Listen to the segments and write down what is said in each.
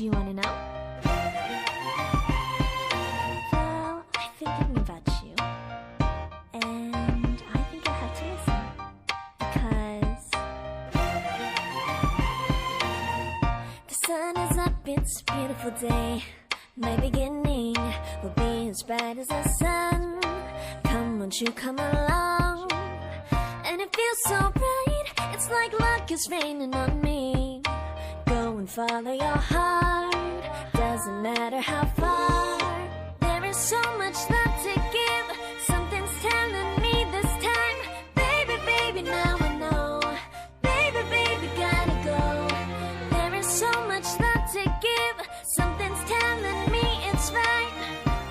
Do you want to know? Well, I've been thinking about you. And I think you'll have to listen. Because the sun is up, it's a beautiful day. My beginning will be as bright as the sun. Come, won't you come along? And it feels so bright, it's like luck is raining on me. Go and follow your heart, doesn't matter how far. There is so much love to give, something's telling me this time. Baby, baby, now I know. Baby, baby, gotta go. There is so much love to give, something's telling me it's right.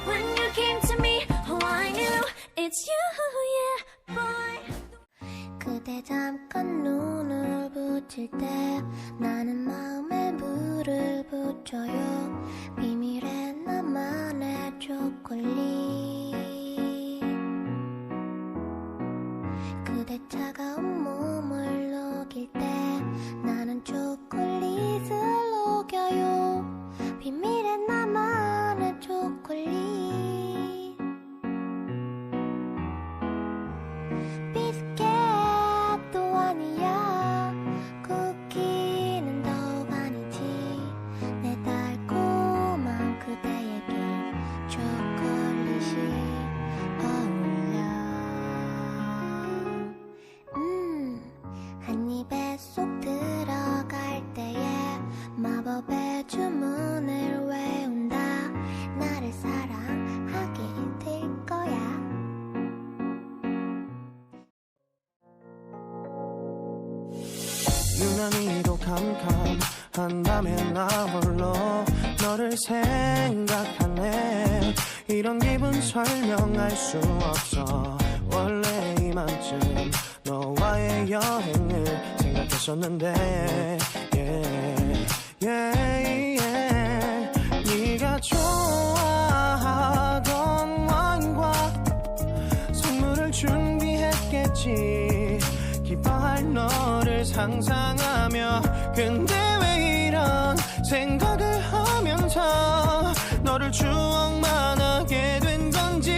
When you came to me, oh I knew it's you, yeah, boy. 그대 잠깐 눈을 붙일 때 나는 마음에 물을 붙여요. 비밀의 나만의 초콜릿. 그대 차가운 몸을 녹일 때 나는 초콜릿을 녹여요. 비밀의 나만의 초콜릿. 비스켓도 아니야. 쿠키는 더욱 아니지. 내 달콤한 그대에게 초콜릿이 어울려. 한 입에 쏙 들어갈 때에 마법의 주문을 외운다. 나를 사랑하게 될 거야. 유난히도 캄캄한 밤에 나 홀로 너를 생각하네. 이런 기분 설명할 수 없어. 원래 이맘쯤 너와의 여행을 생각했었는데 yeah, yeah, yeah. 네가 좋아하던 와인과 선물을 준비했겠지. 기뻐할 너를 상상하며. 근데 왜 이런 생각을 하면서 너를 추억만 하게 된 건지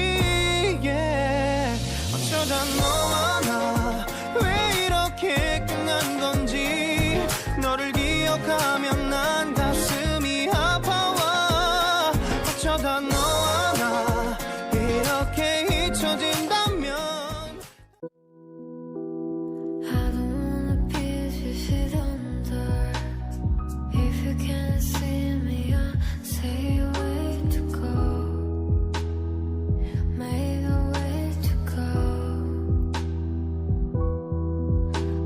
yeah. 어쩌다 너와 나 왜 이렇게 끝난 건지. 너를 기억하면 난 가슴이 아파와. 어쩌다 너와 나 이렇게 잊혀진다면. I don't wanna be this is under. If you can't see me, I'll say way to go. Maybe way to go.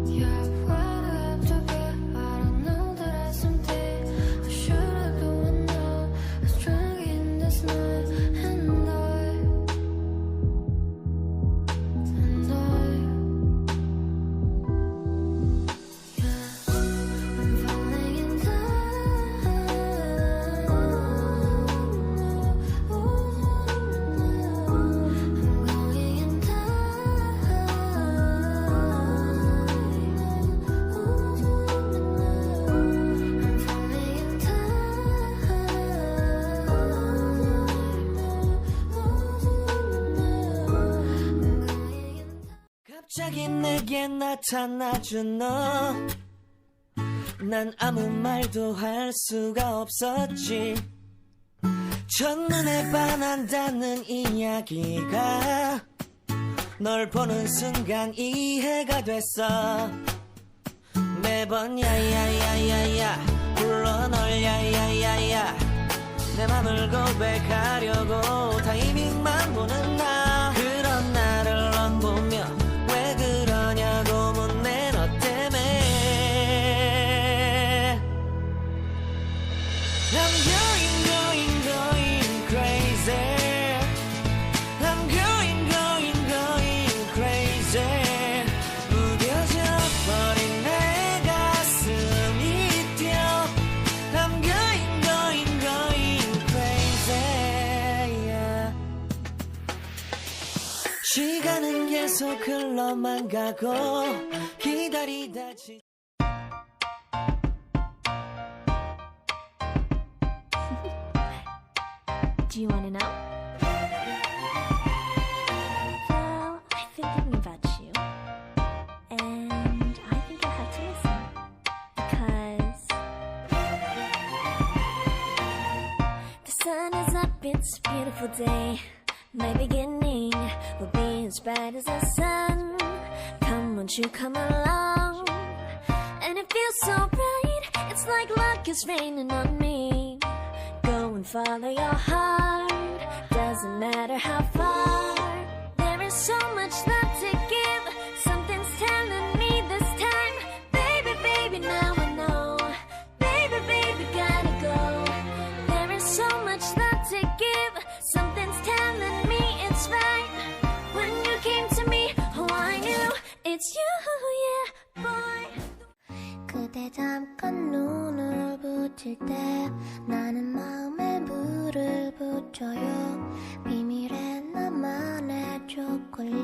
Yeah, why do I have to be? I don't know that I something I should've done now. I was drunk in this night and I I'm falling in 갑자기 내게 나타나준 너. 난 아무 말도 할 수가 없었지. 첫눈에 반한다는 이야기가 널 보는 순간 이해가 됐어. 매번 야야야야야 불러 널 야야야야. 내 맘을 고백하려고 타이밍만 보는 나. 그런 나를 넌 보며 왜 그러냐고 묻네. 너 때문에 I'm going crazy. I'm going crazy. 무뎌져 버린 내 가슴이 뛰어. I'm going crazy, yeah. 시간은 계속 흘러만 가고 기다리다 Do you want to know? Well, I've been thinking about you, and I think I have to listen, because the sun is up, it's a beautiful day. My beginning will be as bright as the sun. Come, won't you come along? And it feels so bright, it's like luck is raining on me. Go and follow your heart, doesn't matter how far. There is so much love to give, something's telling me this time. Baby, baby, now I know. Baby, baby, gotta go. There is so much love to give, something's telling me it's right. When you came to me, oh I knew it's you, yeah, boy. 그대 잠깐 눈을 붙일 때 나는 마음에 물을 붙여요. 비밀의 나만의 초콜릿.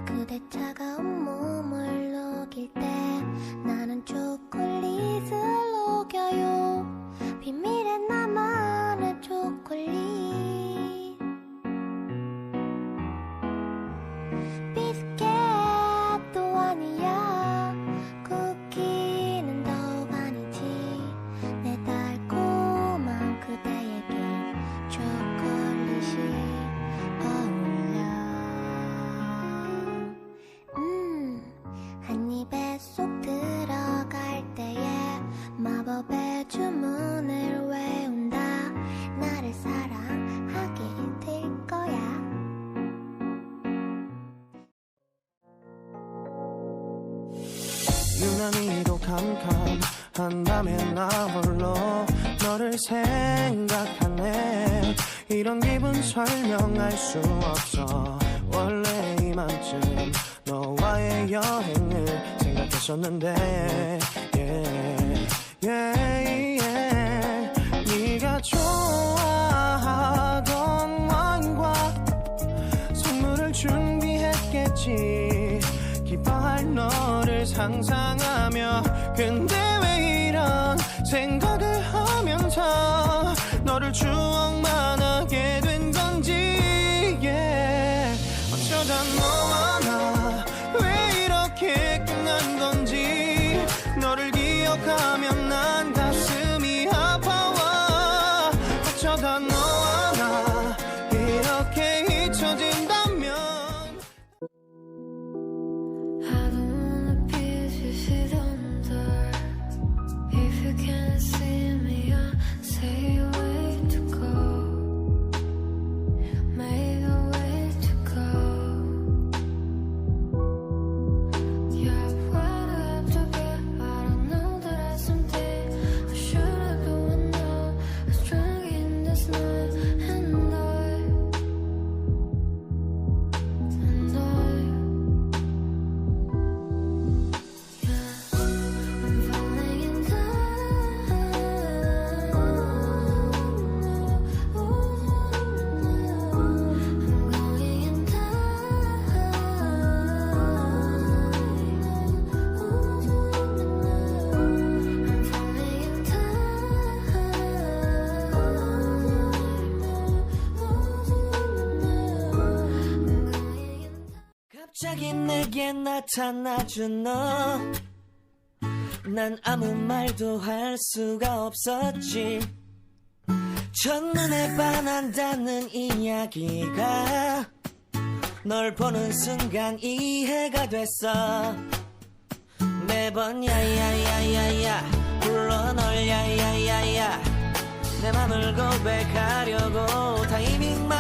그대 차가운 몸을 녹일 때 나는 초콜릿을 녹여요. 비밀의 나만의 초콜릿. 비스켓도 아니야. 쿠키는 더욱 아니지. 내 달콤한 그대에게 초콜릿이 어울려. 한 입에 쏙 들어갈 때에 마법의 주문을 외운다. 나를 사랑하게 될 거야. 유난히도 캄캄한 밤에 나 홀로 너를 생각하네. 이런 기분 설명할 수 없어. 원래 이맘쯤 너와의 여행을 생각했었는데 네가 좋아하던 와인과 선물을 준비했겠지. 기뻐할 너를 상상하며. 근데 왜 이런 생각을 하면서 너를 추억만 하게 된 건지. 어쩌다 너와 나 왜 이렇게 끝난 건지. 너를 기억하면 난 가슴이 아파와. 어쩌다 너와 나 이렇게 잊혀진다면. I don't wanna be this under. If you can't see me, I'll say way to go. Maybe way to go. Yeah, what I have to be, I don't know that I something I should've done now. I was drunk in this night, and I I'm falling in 갑자기 내게 나타나준 너. 난 아무 말도 할 수가 없었지. 첫눈에 반한다는 이야기가 널 보는 순간 이해가 됐어. 매번 야야야야야 불러 널 야야야야. 내 맘을 고백하려고 타이밍만